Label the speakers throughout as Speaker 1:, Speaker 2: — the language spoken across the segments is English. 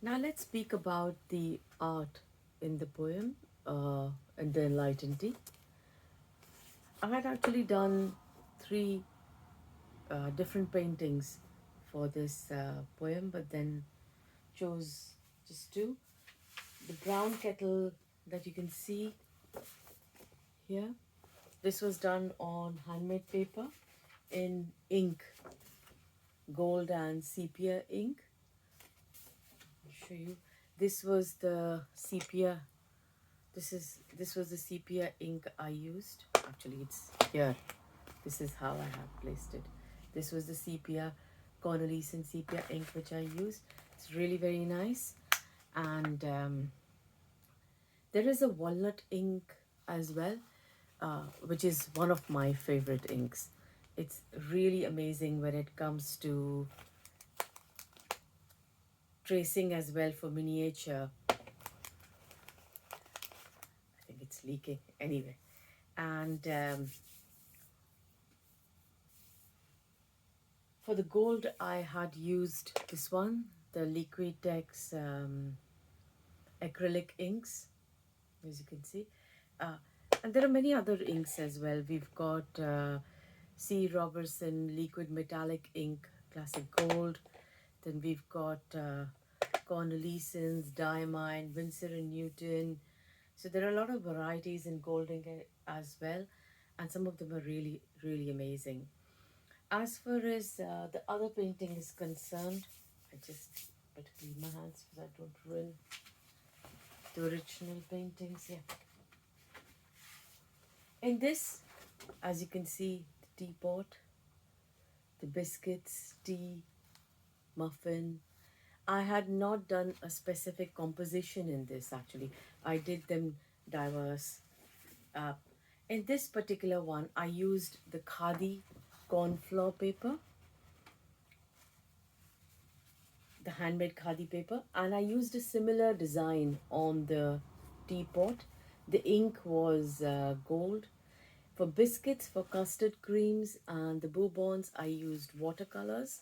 Speaker 1: Now let's speak about the art in the poem, in the Enlightened Tea. I had actually done three different paintings for this poem, but then chose just two. The brown kettle that you can see here, this was done on handmade paper in ink, gold and sepia ink. I'll show you. This was the sepia. This was the sepia ink I used. Actually, it's here. This is how I have placed it. This was the sepia, Cornelius and sepia ink which I used. It's really very nice. And there is a walnut ink as well, which is one of my favorite inks. It's really amazing when it comes to tracing as well for miniature. I think it's leaking anyway. And for the gold, I had used this one, the Liquitex acrylic inks, as you can see. And there are many other inks as well. We've got C. Robertson liquid metallic ink, classic gold. Then we've got Cornelius's, Diamine, Winsor and Newton. So there are a lot of varieties in gold ink as well, and some of them are really, really amazing. As far as the other painting is concerned, I just better clean my hands so that I don't ruin the original paintings. Yeah. In this, as you can see, the teapot, the biscuits, tea, muffin. I had not done a specific composition in this actually. I did them diverse. Uh, in this particular one, I used the khadi corn flour paper, the handmade khadi paper, and I used a similar design on the teapot. The ink was gold. For biscuits, for custard creams and the bourbons, I used watercolors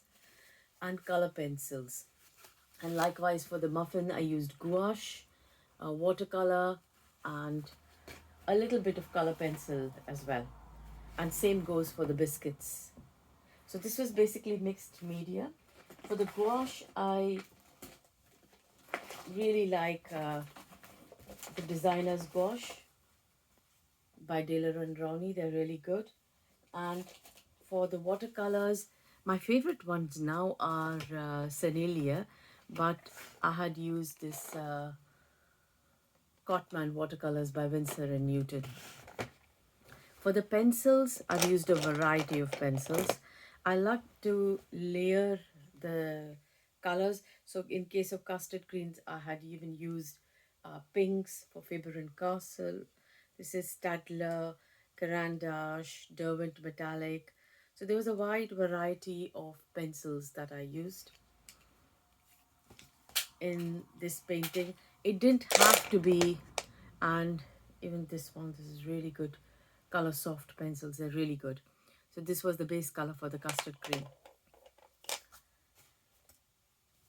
Speaker 1: and color pencils. And likewise for the muffin, I used gouache, watercolor, and a little bit of color pencil as well. And same goes for the biscuits. So this was basically mixed media. For the gouache, I really like the designer's gouache by Daler and Rowney. They're really good. And for the watercolors, my favorite ones now are Senelia, but I had used this Cotman watercolors by Winsor and Newton. For the pencils, I've used a variety of pencils. I like to layer the colors. So in case of custard greens, I had even used pinks for Faber and Castle. This is Stadler, Carandash, Derwent Metallic. So there was a wide variety of pencils that I used in this painting. It didn't have to be, and even this one, this is really good. Color soft pencils, they're really good. So this was the base color for the custard cream.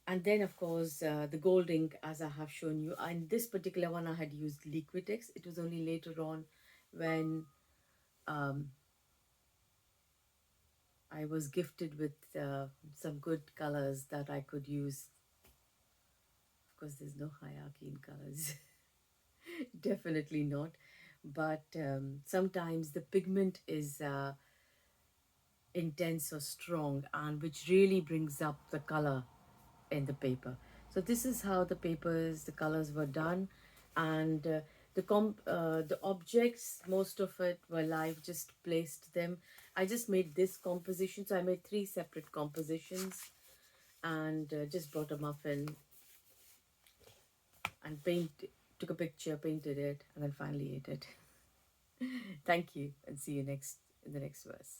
Speaker 1: And then of course the gold ink, as I have shown you. And this particular one I had used Liquitex. It was only later on when I was gifted with some good colors that I could use. Of course, there's no hierarchy in colors. Definitely not. But sometimes the pigment is intense or strong, and which really brings up the color in the paper. So this is how the colors were done, and the objects, most of it, well, I've just placed them. I just made this composition, so I made three separate compositions, and just brought a muffin and took a picture, painted it, and then finally ate it. Thank you, and see you in the next verse.